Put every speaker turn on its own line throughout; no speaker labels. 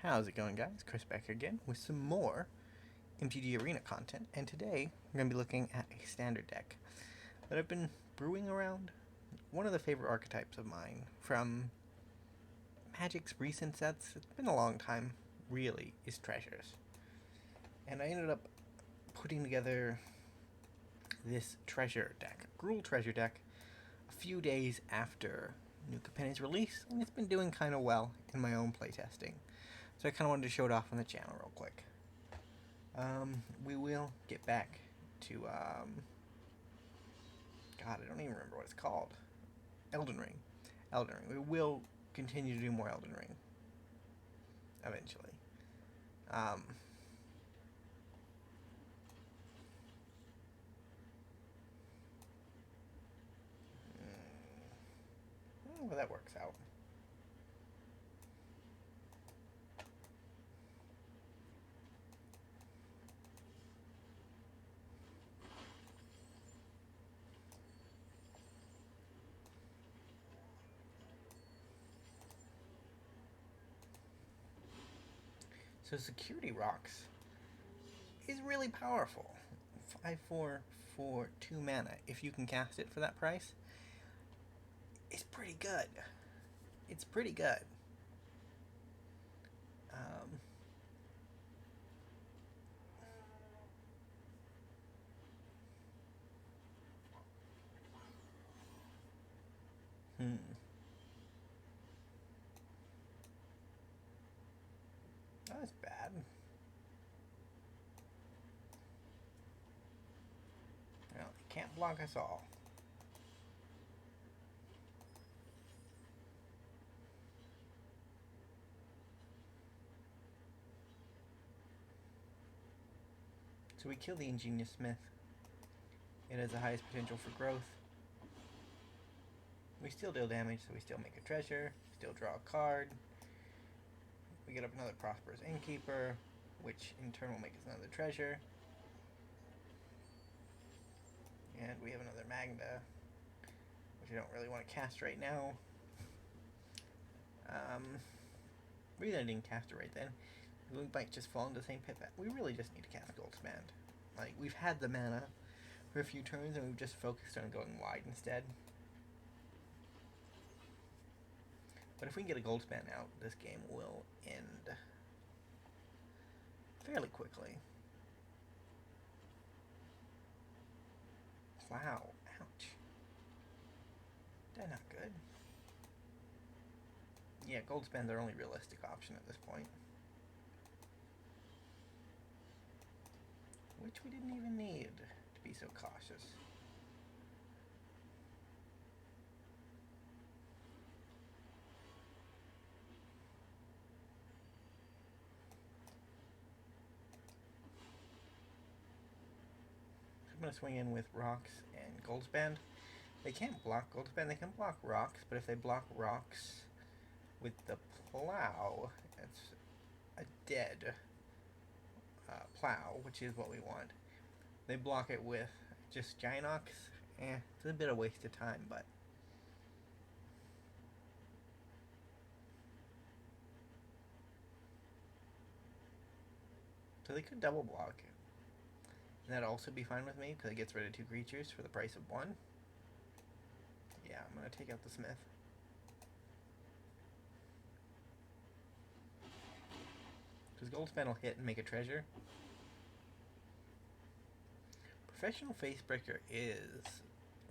How's it going, guys? Chris back again with some more MTG Arena content, and today we're going to be looking at a standard deck that I've been brewing around. One of the favorite archetypes of mine from Magic's recent sets, it's been a long time, really, is Treasures. And I ended up putting together this treasure deck, Gruul treasure deck, a few days after New Capenna's release, and it's been doing kind of well in my own playtesting. So I kind of wanted to show it off on the channel real quick. We will get back to, God, I don't even remember what it's called. Elden Ring. Elden Ring. We will continue to do more Elden Ring. Eventually. Um, well, that works out. So Security Rocks is really powerful. 5/4 for 2 mana. If you can cast it for that price, it's pretty good. It's pretty good. Um, hmm. That's bad. Well, it can't block us all. So we kill the Ingenious Smith. It has the highest potential for growth. We still deal damage, so we still make a treasure, still draw a card. We get up another Prosperous Innkeeper, which in turn will make us another treasure. And we have another Magda, which I don't really want to cast right now. Maybe I didn't cast it right then. We might just fall into the same pit. We really just need to cast Goldspan. Like, we've had the mana for a few turns, and we've just focused on going wide instead. But if we can get a Goldspan out, this game will end fairly quickly. Plow. Ouch. That's not good. Yeah, Goldspan's our only realistic option at this point. Which we didn't even need to be so cautious. So I'm going to swing in with Rocks and Goldspan. They can't block Goldspan, they can block Rocks, but if they block Rocks with the Plow, it's a dead Plow, which is what we want. They block it with just Gynox. It's a bit of a waste of time, but so they could double block. And that'd also be fine with me, because it gets rid of 2 creatures for the price of 1. Yeah, I'm going to take out the Smith. Because Goldspan will hit and make a treasure. Professional Facebreaker is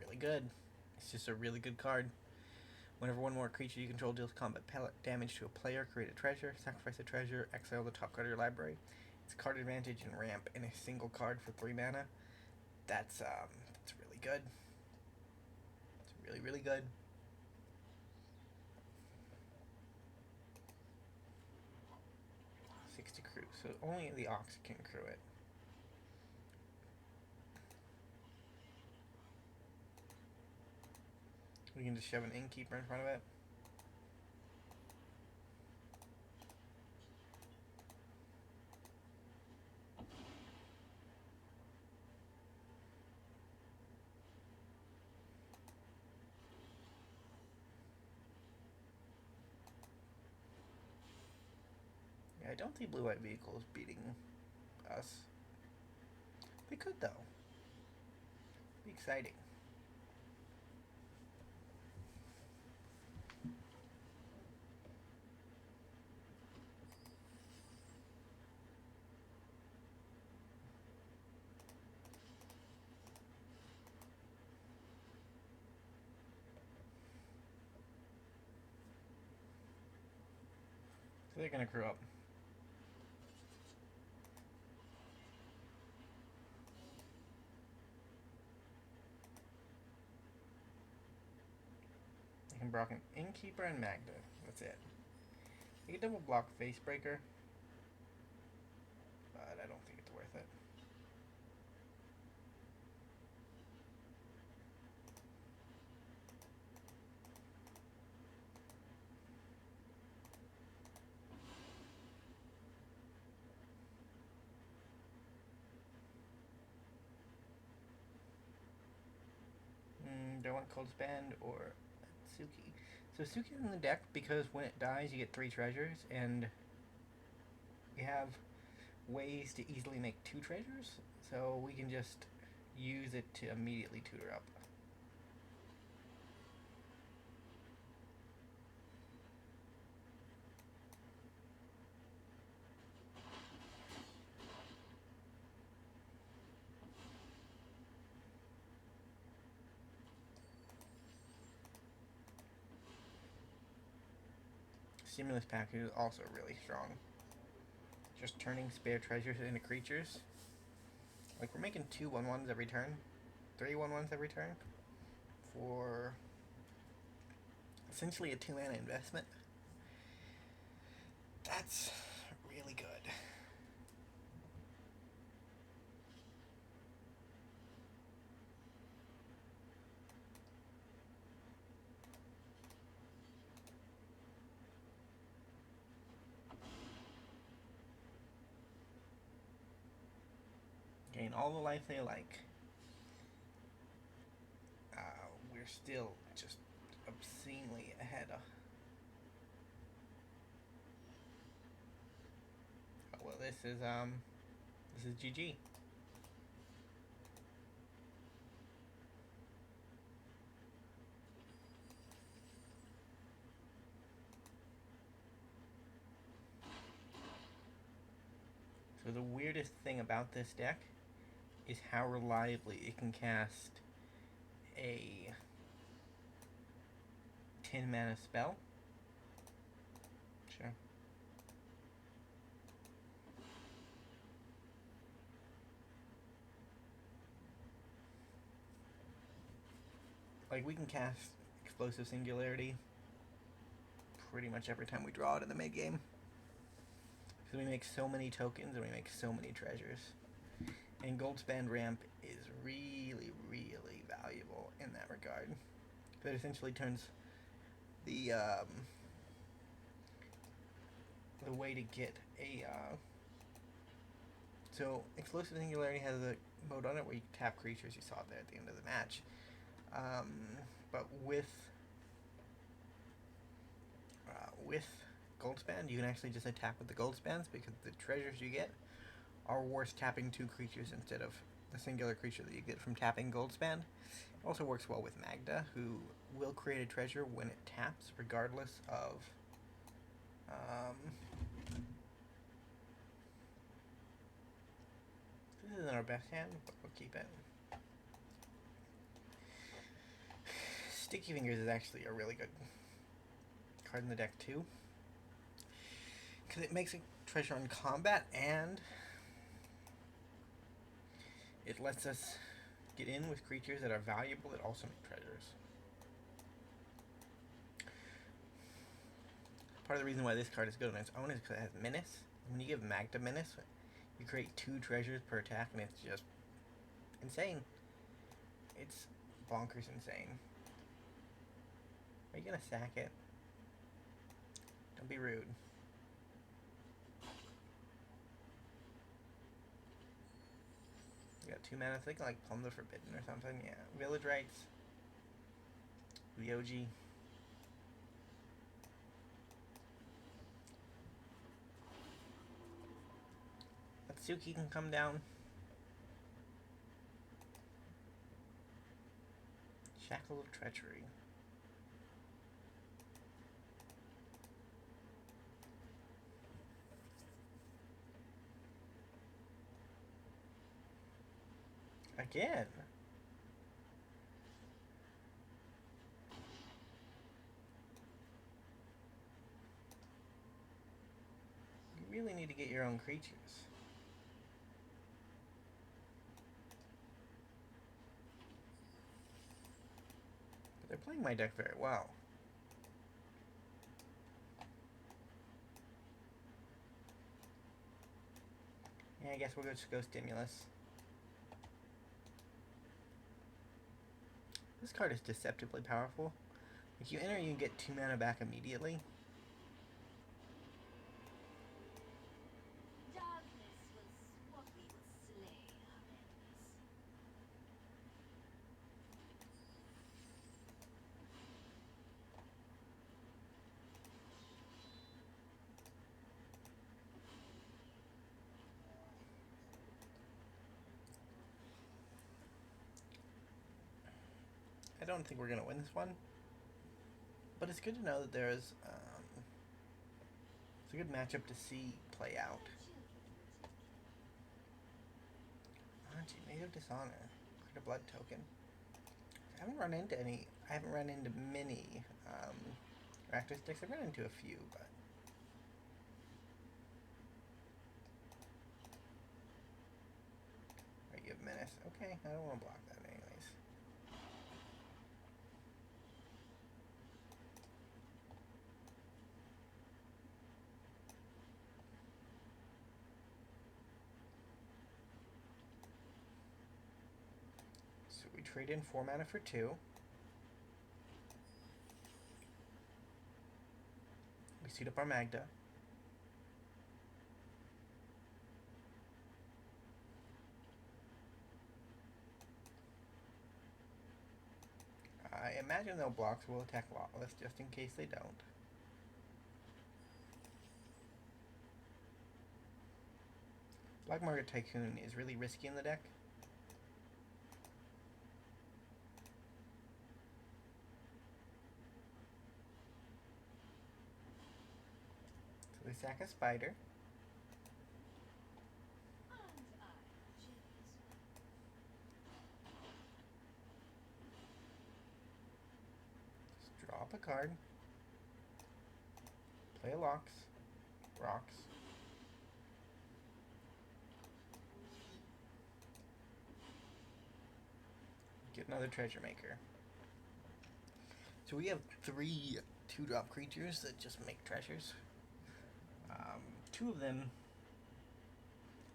really good. It's just a really good card. Whenever one more creature you control deals combat damage to a player, create a treasure, sacrifice a treasure, exile the top card of your library. It's card advantage and ramp in a single card for 3 mana. That's really good. It's really, really good. To crew, so only the Ox can crew it. We can just shove an Innkeeper in front of it. don't see blue-white vehicles beating us. They could, though. Be exciting. So they're gonna grow up. They can block an Innkeeper and Magda. That's it. They can double block Facebreaker, but I don't think it's worth it. Do I want Goldspan or Suki? So Suki's in the deck because when it dies you get 3 treasures, and we have ways to easily make 2 treasures, so we can just use it to immediately tutor up. Stimulus package is also really strong. Just turning spare treasures into creatures. Like, we're making 2 1/1s every turn, 3 1/1s every turn, for essentially a 2-mana investment. That's really good. Gain all the life they like. We're still just obscenely ahead of. Oh, well, this is GG. So the weirdest thing about this deck is how reliably it can cast a 10 mana spell. Sure. Like, we can cast Explosive Singularity pretty much every time we draw it in the mid game. Because we make so many tokens and we make so many treasures. And Goldspan Ramp is really, really valuable in that regard. It essentially turns the way to get a so Explosive Singularity has a mode on it where you tap creatures. You saw it there at the end of the match. But with Goldspan, you can actually just attack with the Goldspans because the treasures you get are worth tapping 2 creatures instead of the singular creature that you get from tapping Goldspan. It also works well with Magda, who will create a treasure when it taps, regardless of this isn't our best hand, but we'll keep it. Sticky Fingers is actually a really good card in the deck too, because it makes a treasure on combat, and it lets us get in with creatures that are valuable that also make treasures. Part of the reason why this card is good on its own is because it has Menace. When you give Magda Menace, you create 2 treasures per attack, and it's just insane. It's bonkers insane. Are you gonna sack it? Don't be rude. You got 2 mana, so they can like Plumb the Forbidden or something. Yeah, Village Rites, Ryoji. Suki can come down. Shackle of Treachery. Again. You really need to get your own creatures. But they're playing my deck very well. Yeah, I guess we'll just go Stimulus. This card is deceptively powerful. If you enter, you get 2 mana back immediately. I don't think we're going to win this one. But it's good to know that there's... it's a good matchup to see play out. Gee, Native Dishonor. Create a blood token. I haven't run into any... I haven't run into many Rakdos decks. I've run into a few, but... Right, you have Menace. Okay, I don't want to block that anyways. So we trade in 4 mana for 2. We suit up our Magda. I imagine they'll block, so we'll attack Lawless just in case they don't. Black Market Tycoon is really risky in the deck. So we sack a Spider. Just drop a card. Play a Locks. Rocks. Get another Treasure Maker. So we have 3 2-drop creatures that just make treasures. 2 of them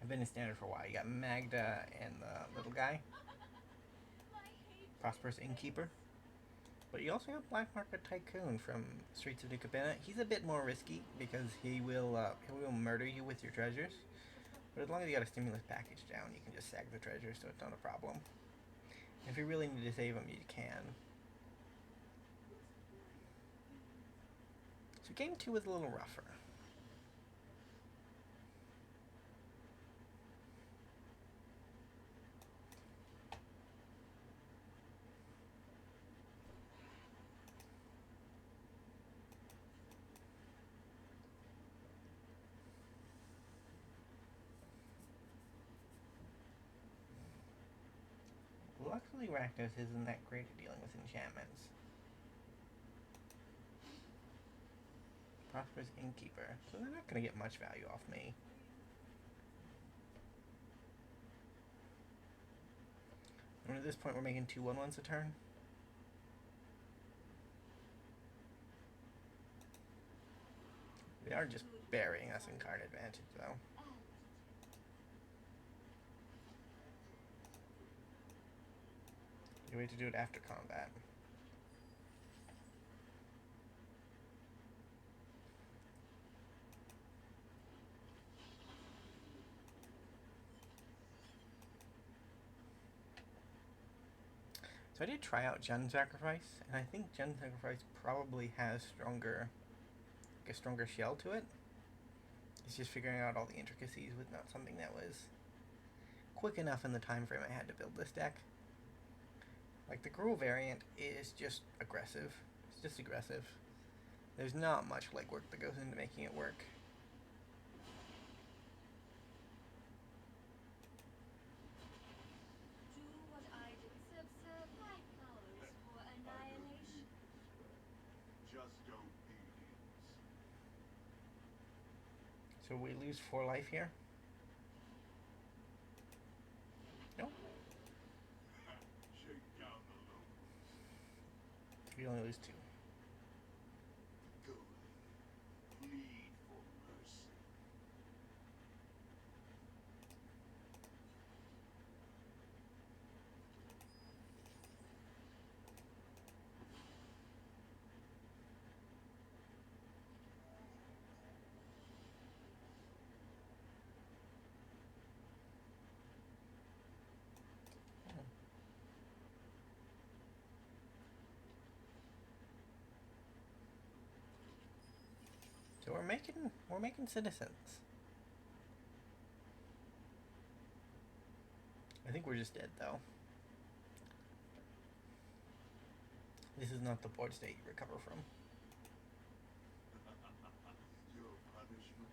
have been in standard for a while. You got Magda and the little guy. Prosperous Innkeeper. But you also have Black Market Tycoon from Streets of New Capenna. He's a bit more risky because he will murder you with your treasures. But as long as you got a Stimulus package down, you can just sack the treasures, so it's not a problem. If you really need to save them, you can. So game 2 was a little rougher. Luckily, Rakdos isn't that great at dealing with enchantments. Prosperous Innkeeper, so they're not going to get much value off me. And at this point, we're making 2 1/1s a turn. They are just burying us in card advantage, though. You wait to do it after combat. So I did try out Jund Sacrifice, and I think Jund Sacrifice probably has a stronger shell to it. It's just figuring out all the intricacies with not something that was quick enough in the time frame I had to build this deck. Like, the Gruul variant is just aggressive. It's just aggressive. There's not much legwork that goes into making it work. So we lose 4 life here? No. We only lose 2. So we're making citizens. I think we're just dead though. This is not the board state you recover from.
Your punishment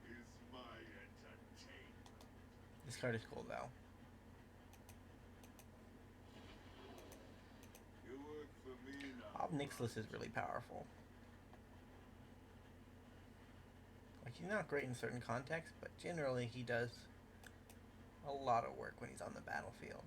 is my entertainment.
This card is cool though.
You work for me now.
Ob Nixilis is really powerful. Like, he's not great in certain contexts, but generally he does a lot of work when he's on the battlefield.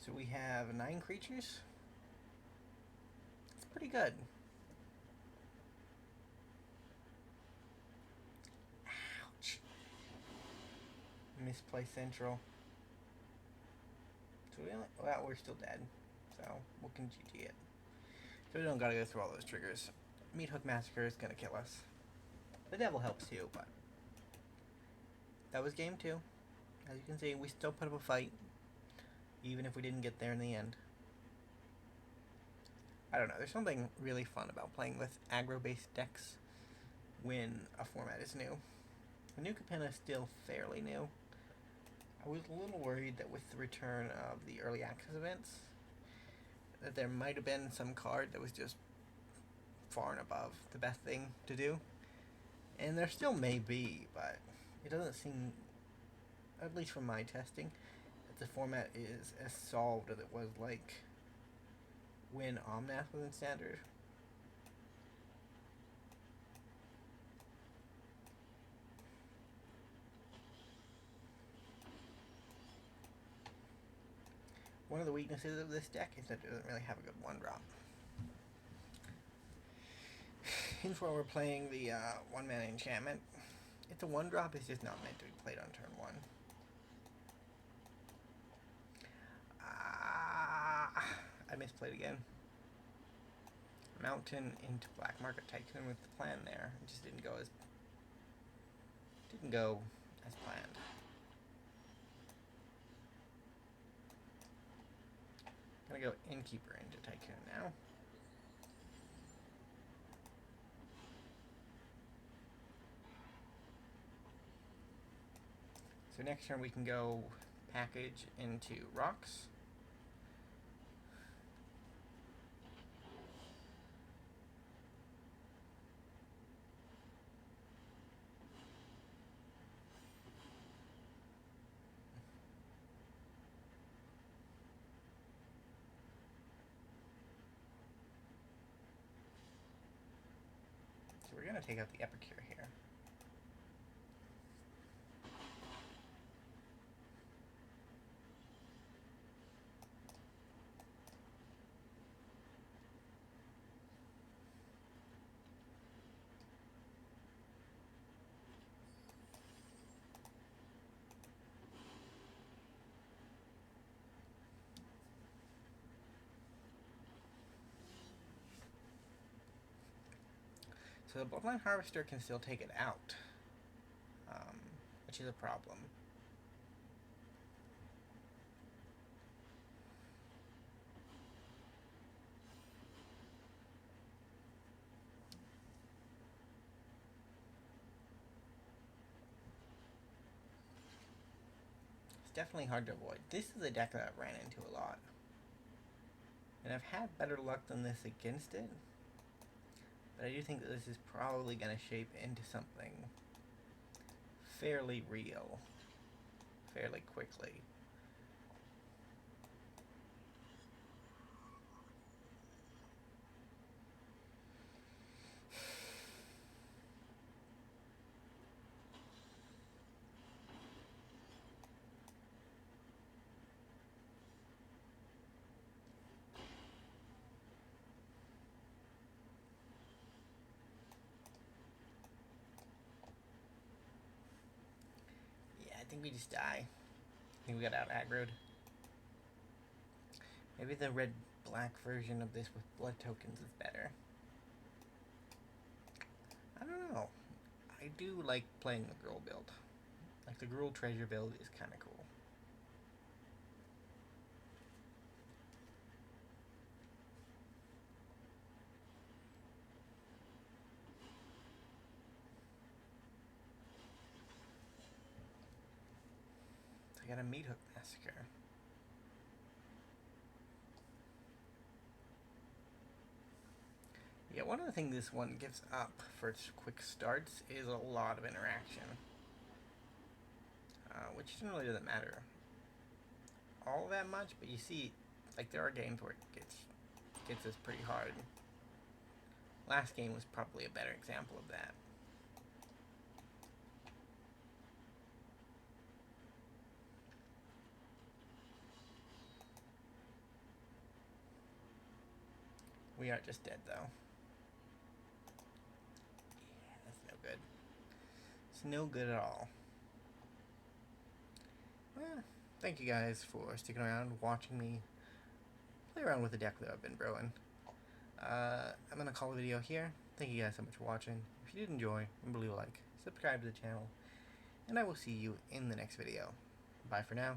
So we have 9 creatures. It's pretty good. Ouch. Misplaced Central. So well, we're still dead. So we can GG it. So we don't gotta go through all those triggers. Meathook Massacre is gonna kill us. The Devil helps too, but that was game 2. As you can see, we still put up a fight, even if we didn't get there in the end. I don't know, there's something really fun about playing with aggro-based decks when a format is new. The new Capenna is still fairly new. I was a little worried that with the return of the early access events, that there might have been some card that was just far and above the best thing to do. And there still may be, but it doesn't seem, at least from my testing, that the format is as solved as it was like when Omnath was in Standard. One of the weaknesses of this deck is that it doesn't really have a good 1-drop. Hence why we're playing the 1-mana enchantment. It's a 1-drop, it's just not meant to be played on turn 1. I misplayed again. Mountain into Black Market Tycoon with the plan there. It just didn't go as planned. Gonna go Innkeeper into Tycoon now. So next turn we can go package into Rocks. gonna take out the Epicure here. So the Bloodline Harvester can still take it out, which is a problem. It's definitely hard to avoid. This is a deck that I've ran into a lot. And I've had better luck than this against it. But I do think that this is probably going to shape into something fairly real, fairly quickly. Yeah, I think we just die. I think we got out aggroed. Maybe the red-black version of this with blood tokens is better. I don't know. I do like playing the Gruul build. Like, the Gruul treasure build is kind of cool. So I got a Meat Hook Massacre. Yeah, one of the things this one gives up for its quick starts is a lot of interaction. Which generally doesn't matter all that much, but you see, like, there are games where it gets us pretty hard. Last game was probably a better example of that. We are just dead, though. Yeah, that's no good. It's no good at all. Well, thank you guys for sticking around, watching me play around with the deck that I've been brewing. I'm going to call the video here. Thank you guys so much for watching. If you did enjoy, remember to leave a like, subscribe to the channel, and I will see you in the next video. Bye for now.